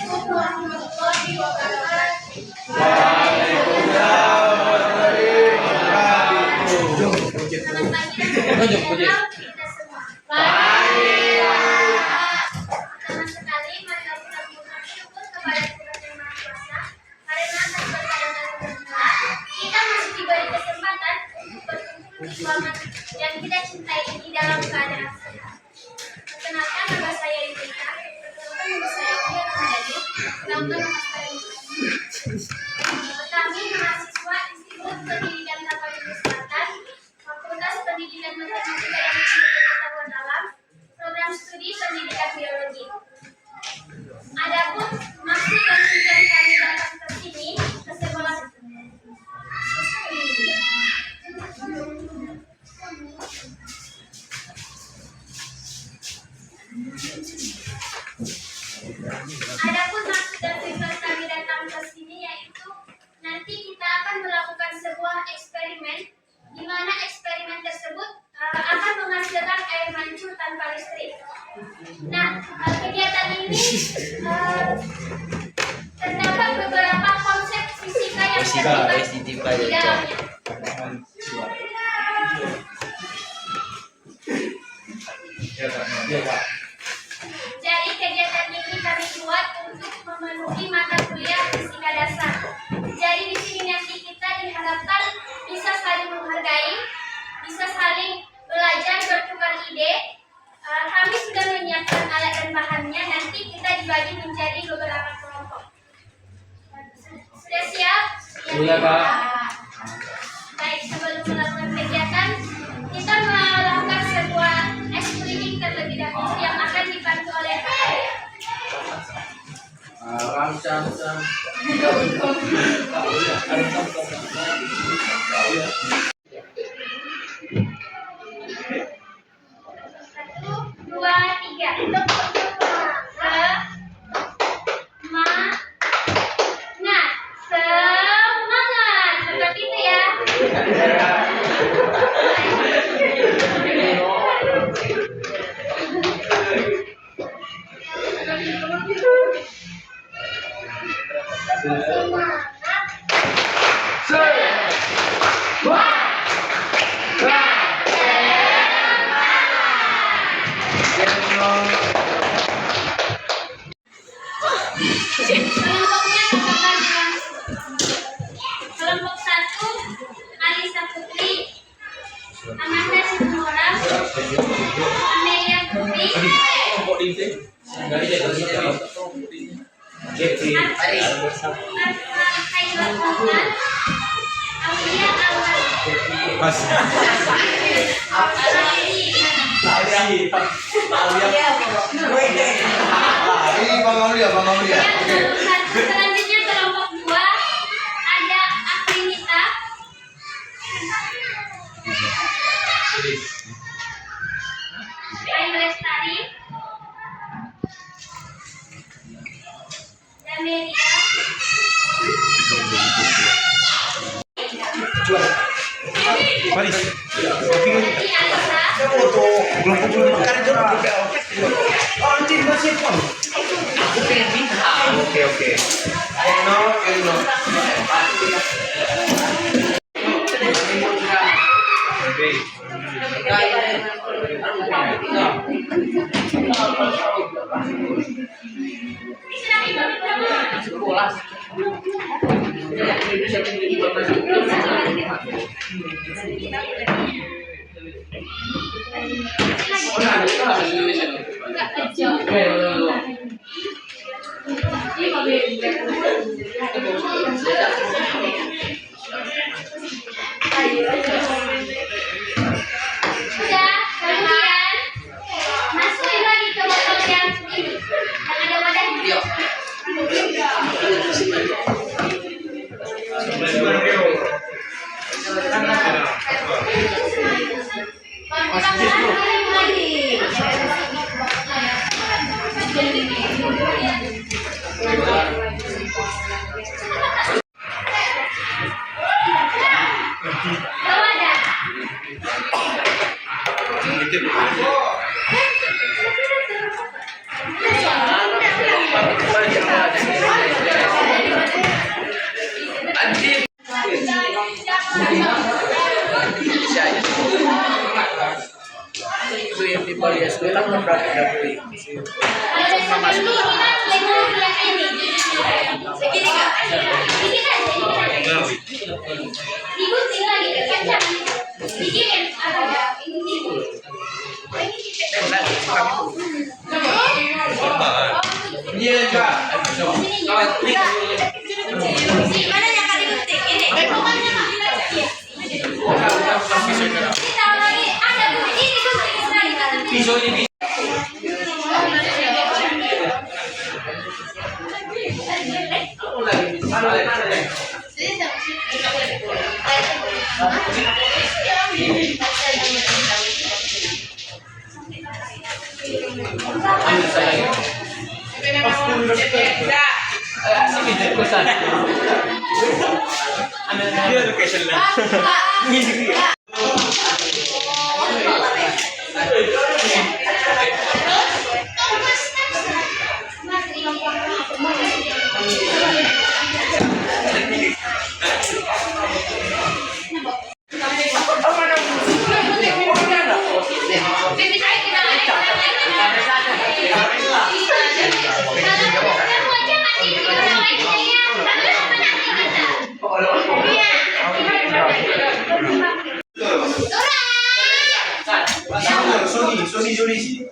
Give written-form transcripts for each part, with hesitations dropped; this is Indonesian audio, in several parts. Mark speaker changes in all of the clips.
Speaker 1: Assalamualaikum warahmatullahi wabarakatuh.
Speaker 2: Waalaikumsalam warahmatullahi wabarakatuh.
Speaker 1: Selamat pagi dan sejahtera kita semua. Pertama sekali, mari kita mengucapkan syukur kepada Tuhan Yang Maha Kuasa karena atas berkat dan anugerah kita masih diberi kesempatan untuk berkumpul bersama yang kita cintai ini dalam keadaan sehat. Perkenalkan, nama saya Yudhita. Perkenalkan, nama saya Uya Ramadhani. Perkenalkan, nama saya kami mahasiswa Institut Pendidikan Tapanuli Selatan, Fakultas Pendidikan Matematika dan Ilmu Pengetahuan Alam, Program Studi Pendidikan Biologi. Adapun maksud dan tujuan kami datang ke sini ke sekolah Adapun maksud dan tujuan kami datang ke sini yaitu nanti kita akan melakukan sebuah eksperimen di mana eksperimen tersebut akan menghasilkan air mancur tanpa listrik. Nah, kegiatan ini terdapat beberapa konsep fisika yang terlibat di dalamnya. Jadi kegiatan ini kami buat untuk memenuhi mata kuliah fisika dasar. Jadi di sini nanti kita diharapkan bisa saling menghargai, bisa saling belajar, bertukar ide. Kami sudah menyiapkan alat dan bahannya. Nanti kita dibagi menjadi beberapa kelompok. Sudah siap?
Speaker 2: Sudah, Pak.
Speaker 1: Baik, sebelum melakukan kegiatan, kita melakukan sebuah eksperimen terlebih dahulu yang akan dibantu oleh Pak Arya. Satu, dua, tiga. Semangat, seperti itu ya. Kelompoknya tersebar dengan kelompok 1 Alisa Putri, Amanda Situmora, Amelia Putri, Kailan Muhammad, Aulia Alhar, Selanjutnya kelompok 2 ada Afrinita, Ayu Lestari, Dameria,
Speaker 2: Oke.
Speaker 1: Sudah, kemudian masukin lagi ke botol yang ini, yang ada wadahnya. Bawa Segini nggak? Dikit aja. Digunting lagi, kencang. Dikirim agak ini tidur. Ini
Speaker 2: Iya, Kak.
Speaker 1: mana yang akan digunting? Ini. Kita lagi ada ini gunting lagi.
Speaker 2: Pisau ini. Sony.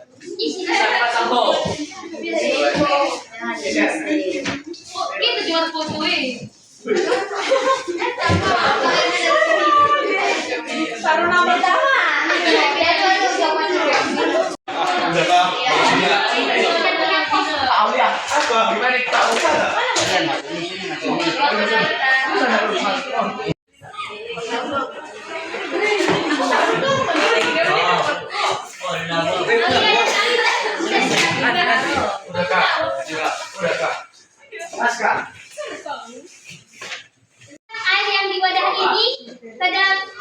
Speaker 1: Kita jual foto ini. Baru nama pertama. Air yang di wadah ini ke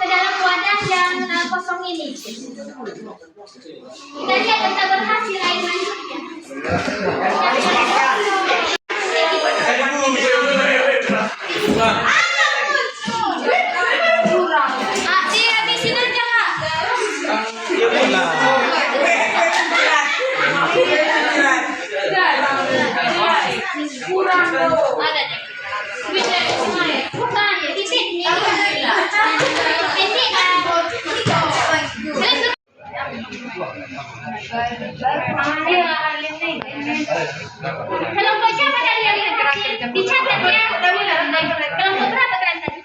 Speaker 1: dalam wadah yang kosong ini. Kita lihat kita berhasil air masuknya. Dihabisin aja Kak. Ada deh. Bukan, ya titik ini. Kalau baca apa tadi yang dicatat ya? Kelompok berapa kalian tadi?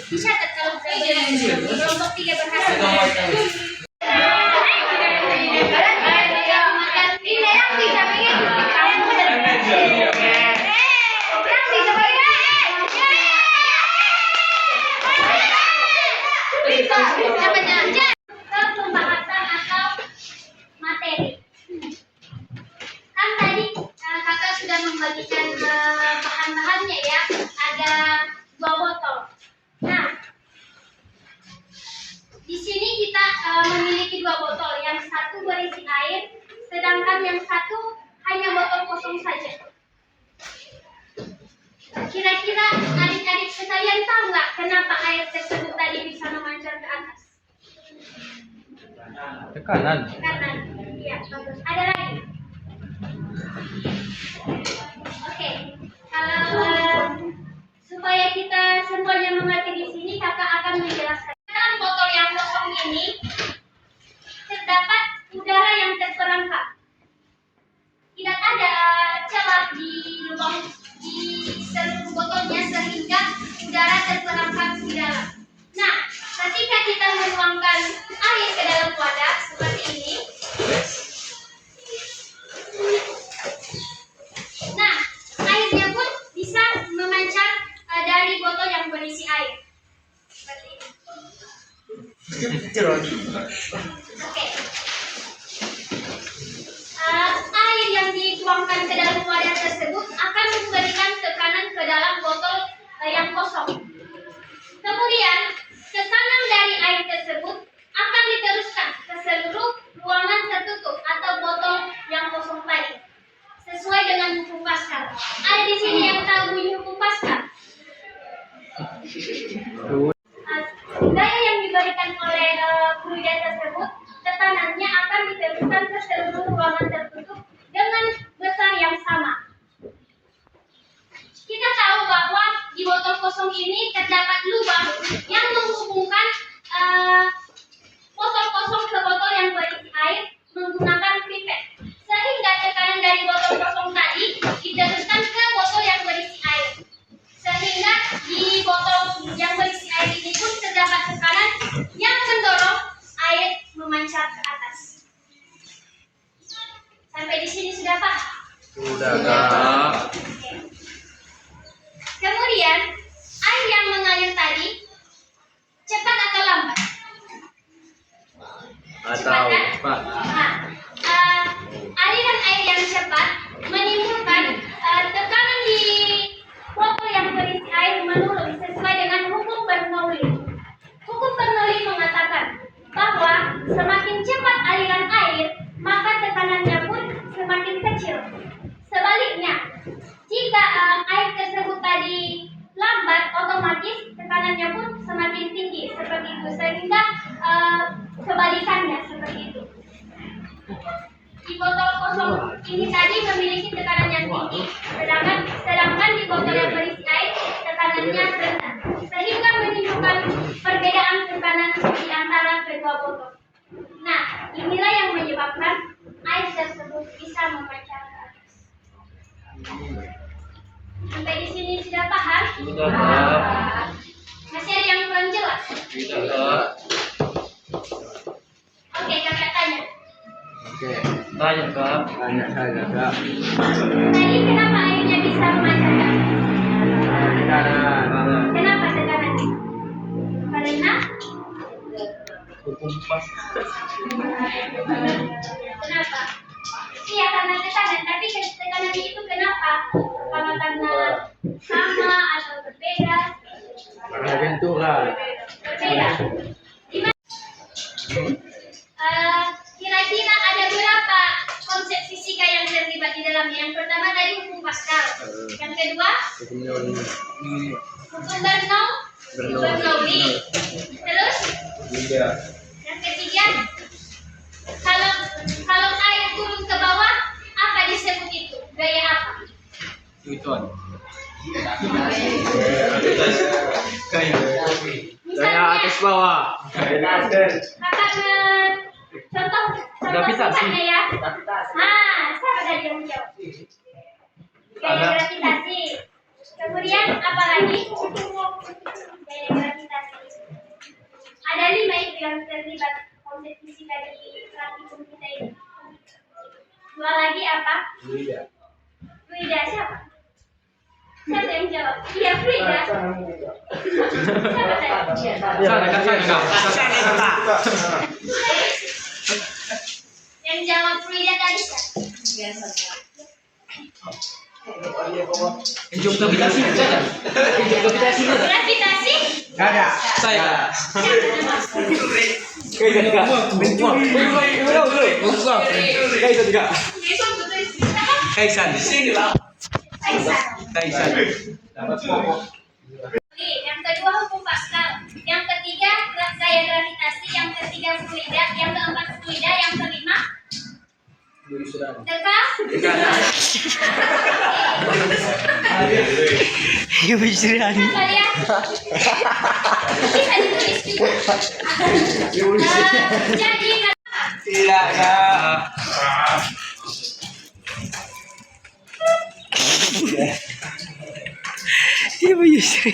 Speaker 1: Dicatat kalau kelompok 3 berhasil. Pembahasan atau materi. Kan tadi kakak sudah membagikan bahan-bahannya ya. Ada 2 botol. Nah, di sini kita memiliki 2 botol. Yang satu berisi air, sedangkan yang satu hanya botol kosong saja. Kira-kira adik-adik sekalian tahu nggak kenapa air tersebut tadi bisa memancar ke atas?
Speaker 2: Tekanan.
Speaker 1: Tekanan. Iya, bagus. Ada lagi? Oke. Kalau supaya kita semuanya mengerti di sini, kakak akan menjelaskan. Dalam botol yang kosong ini terdapat udara yang terperangkap. Tidak ada celah di lubang di seluruh botolnya sehingga udara terperangkap di dalam. Nah, ketika kita menuangkan air ke dalam wadah seperti ini, nah airnya pun bisa memancar dari botol yang berisi air. Seperti ini. Oke. Air yang dituangkan ke dalam wadah tersebut akan memberikan tekanan ke dalam botol yang kosong. Kemudian, tekanan dari air tersebut akan diteruskan ke seluruh ruangan tertutup atau botol yang kosong tadi. Sesuai dengan hukum Pascal. Ada di sini yang tahu bunyi hukum Pascal? Daya yang diberikan oleh fluida tersebut, tekanannya akan diteruskan ke seluruh ruangan tertutup dengan besar yang sama. ini terdapat lubang yang menghubungkan botol kosong ke botol yang berisi air menggunakan pipet, sehingga tekanan dari botol kosong tadi diteruskan ke botol yang berisi air, sehingga di botol yang berisi air ini pun terdapat tekanan yang mendorong air memancar ke atas. Sampai di sini sudah paham?
Speaker 2: Sudah, Kak.
Speaker 1: Oke. Kemudian air yang mengalir tadi cepat atau lambat?
Speaker 2: Atau cepat.
Speaker 1: Nah, aliran air yang cepat menimbulkan tekanan di botol yang berisi air menurun sesuai dengan hukum Bernoulli. Hukum Bernoulli mengatakan bahwa semakin cepat aliran air, maka tekanannya pun semakin kecil. Sebaliknya, jika air tersebut tadi lambat, otomatis tekanannya pun semakin tinggi seperti itu, sehingga kebalikannya seperti itu. Di botol kosong ini tadi memiliki tekanan yang tinggi, sedangkan di botol yang berisi air tekanannya rendah, sehingga menimbulkan perbedaan tekanan di antara kedua botol. Nah, inilah yang menyebabkan air tersebut bisa memancar ke atas. Sampai di sini sudah paham?
Speaker 2: Sudah, Kak.
Speaker 1: Masih ada yang belum jelas?
Speaker 2: Sudah, Kak.
Speaker 1: Oke, kakak tanya.
Speaker 2: Oke. Tanya, Kak. Tanya saja, Kak.
Speaker 1: Tadi kenapa airnya bisa memancar ke atas?
Speaker 2: Tekanan.
Speaker 1: Kenapa tekanannya? Karena
Speaker 2: Hukum pas.
Speaker 1: kenapa? Iya, karena tekanan. Tapi tekanan itu kenapa? Apa karena sama atau berbeda?
Speaker 2: Karena benturan.
Speaker 1: Berbeda. Kira-kira ada berapa konsep fisika yang terlibat di dalamnya? Yang pertama tadi hukum Pascal. Yang kedua, hukum Bernoulli. Terus,
Speaker 2: Tiga.
Speaker 1: yang ketiga, kalau air turun ke bawah, apa disebut itu? Gaya apa?
Speaker 2: Newton.
Speaker 1: Misalnya,
Speaker 2: atas bawah.
Speaker 1: kakak contoh
Speaker 2: Gravitasi.
Speaker 1: misalnya ya. Siapa tadi yang menjawab? Gaya gravitasi. Kemudian apa lagi? Gaya gravitasi. Ada 5 itu yang terlibat konsep fisika di praktikum kita ini. 2 lagi apa? Fluida siapa? Siapa yang jawab? Iya, fluida. Siapa tadi? Yang jawab fluida tadi siapa?
Speaker 2: Gravitasi.
Speaker 1: Gravitasi?
Speaker 2: Ada. Saya. Kaisan.
Speaker 1: Oke, yang kedua hukum Pascal, yang ketiga gaya gravitasi, yang ketiga fluida, yang keempat fluida, yang kelima tekanan. Bisa ditulis juga. Jadi
Speaker 2: Tidak, Kak.
Speaker 3: Ibu Yusri.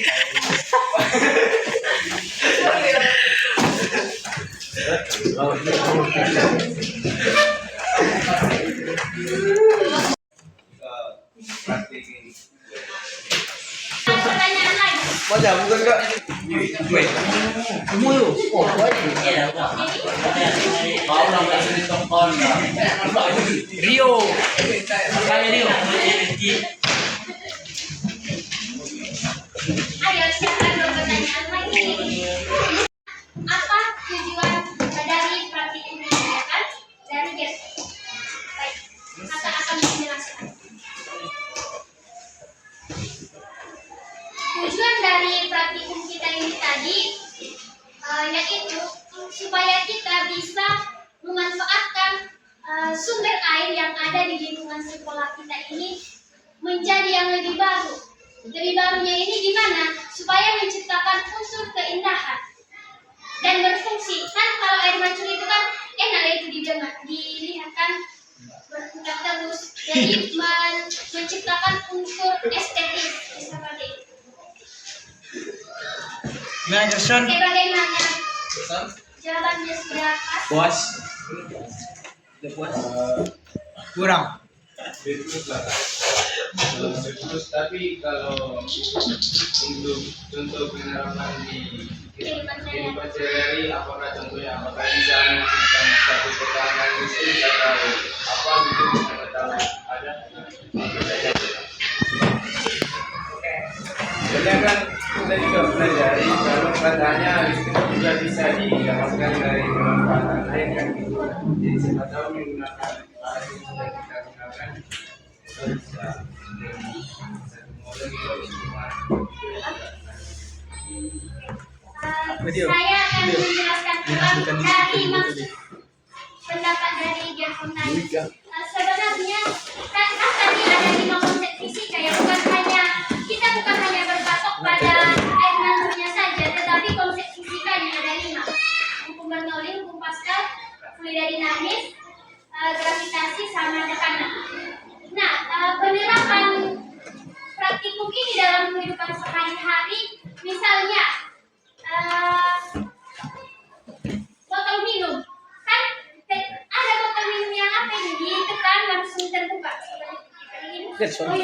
Speaker 1: pertanyaan lagi.
Speaker 2: Wajah bukan, Kak. Mulu. Rio. Makanya Rio.
Speaker 1: Ayo silakan berpertanyaan lagi. Apa tujuan dari praktikum ini kan? Dari guys. Baik, kakak akan menjelaskan. Tujuan dari praktikum kita ini tadi yaitu supaya kita bisa memanfaatkan sumber air yang ada di lingkungan sekolah kita ini menjadi yang lebih baru, Lebih barunya ini gimana? Supaya menciptakan unsur keindahan dan berfungsi. Kan kalau air mancur itu kan enak ya itu dilihat kan berputar terus. Jadi menciptakan unsur estetis seperti itu.
Speaker 3: Nah, Gerson.
Speaker 1: Oke, bagaimana? Jawabannya sudah pas?
Speaker 2: Puas. Udah puas?
Speaker 3: Kurang.
Speaker 4: Terus tapi kalau untuk penerapan di kehidupan sehari-hari, apakah contohnya apakah bisa menghasilkan satu ketahanan listrik atau apa gitu bisa tahu ada? Soalnya kan kita juga pelajari kalau katanya listrik juga bisa didapatkan dari pemanfaatan air kan gitu. Jadi siapa tahu menggunakan air yang sudah kita gunakan kita bisa satu model
Speaker 1: Saya akan menjelaskan ulang dari maksud pendapat dari Jefferson tadi. Sebenarnya kan tadi ada 5 konsep fisika ya, kita bukan hanya berpatok pada air mancurnya saja, tetapi konsep fisikanya ada 5. Hukum Bernoulli, hukum Pascal, fluida dinamis, gravitasi sama tekanan. Nah, penerapan praktikum ini dalam kehidupan sehari-hari, misalnya botol minum, kan ada botol minum yang apa ini ditekan langsung terbuka.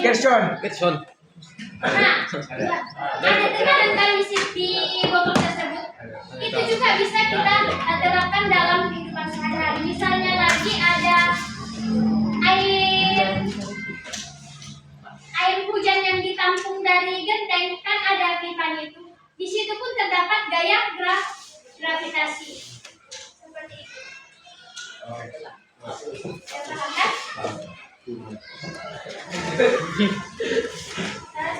Speaker 3: Gerson.
Speaker 1: Nah, ada tekanan kan di botol tersebut. Itu juga bisa kita terapkan dalam kehidupan sehari-hari. Misalnya lagi ada air hujan yang ditampung dari genteng, kan ada pipanya itu. Di situ pun terdapat gaya gravitasi. Seperti itu.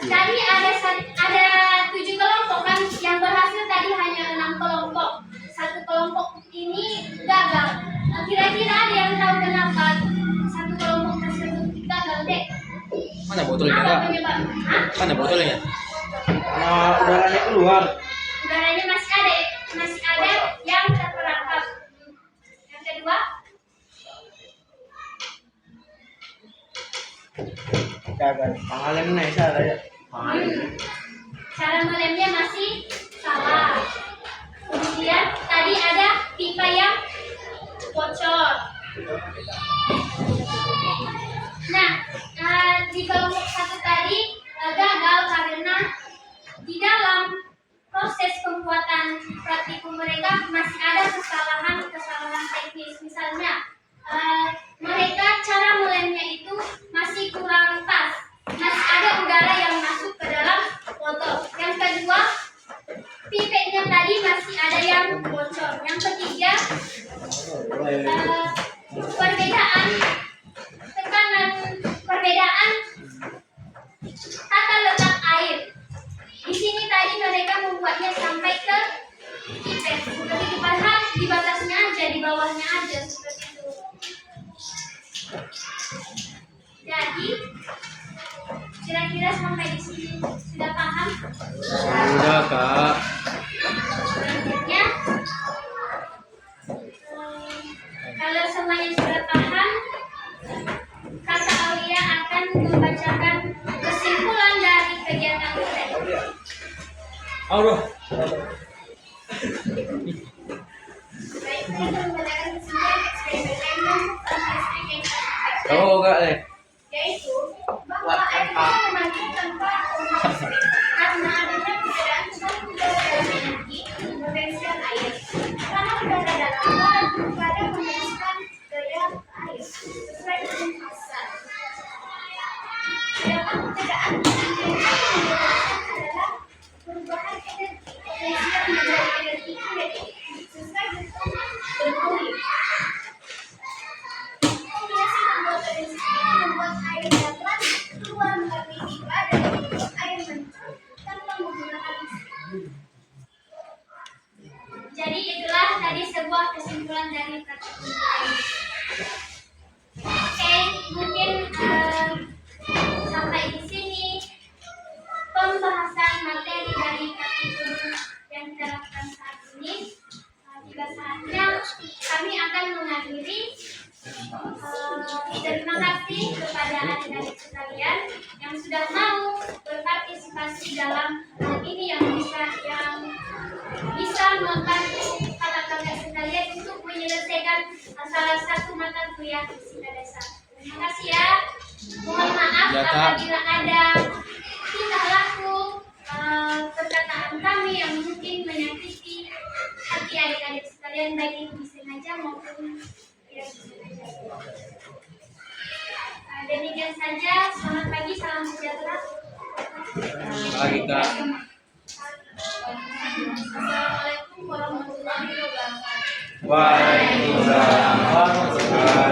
Speaker 1: Tadi ada 7 kelompok kan, yang berhasil tadi hanya 6 kelompok. 1 kelompok ini gagal. Kira-kira ada yang tahu kenapa 1 kelompok tersebut gagal, Dek?
Speaker 2: Mana botolnya,
Speaker 1: Apa
Speaker 2: Kak?
Speaker 1: penyebabnya? Hah?
Speaker 2: Mana botolnya?
Speaker 3: Udaranya keluar.
Speaker 1: Udaranya masih ada yang terperangkap. Yang kedua,
Speaker 3: Gagal. Pangalan naik salah ya.
Speaker 1: cara melemnya masih salah. Kemudian tadi ada pipa yang bocor. Nah, di kelompok 1 tadi gagal karena di dalam proses pembuatan praktikum mereka masih ada kesalahan teknis. Misalnya mereka cara melemnya itu masih kurang pas, masih ada udara yang masuk ke dalam botol. Yang kedua, pipetnya tadi masih ada yang bocor. Yang ketiga, perbedaan tata letak air. Di sini tadi mereka membuatnya sampai ke pipet, seperti itu, padahal di batasnya aja, di bawahnya aja, seperti itu. Jadi kira-kira sampai di sini sudah paham?
Speaker 2: Sudah, Kak.
Speaker 1: Selanjutnya, kalau semuanya sudah paham, Kak Aulia akan membacakan kesimpulan dari kegiatan kita.
Speaker 3: Allah.
Speaker 1: Baik, kita membacakan kesimpulan eksperimen
Speaker 2: Oh, Kak,
Speaker 1: yaitu bahwa air bisa memancing tanpa operasi karena adanya perbedaan suatu udara dalam energi potensial air karena udara dalam pada meneruskan gaya air sesuai dengan pasar. Sedangkan perbedaan yang adalah perubahan energi potensial menjadi energi kinetik sesuai dengan Bernoulli. Kombinasi membuat energi membuat air dapat keluar melalui pipa dan membuat air mancur tanpa menggunakan listrik. Jadi itulah tadi sebuah kesimpulan dari praktikum ini. Oke, mungkin sampai di sini sekalian yang sudah mau berpartisipasi dalam hal ini, yang bisa membantu kakak-kakak sekalian untuk menyelesaikan salah satu mata kuliah fisika dasar. Terima kasih ya. Mohon maaf
Speaker 3: Ya, Kak.
Speaker 1: apabila ada tingkah laku perkataan kami yang mungkin menyakiti hati adik-adik sekalian, baik itu disengaja maupun tidak disengaja. Demikian saja. Selamat pagi, salam sejahtera.
Speaker 2: Pagi, Kak.
Speaker 1: Assalamualaikum warahmatullahi wabarakatuh.
Speaker 2: Waalaikumsalam warahmatullahi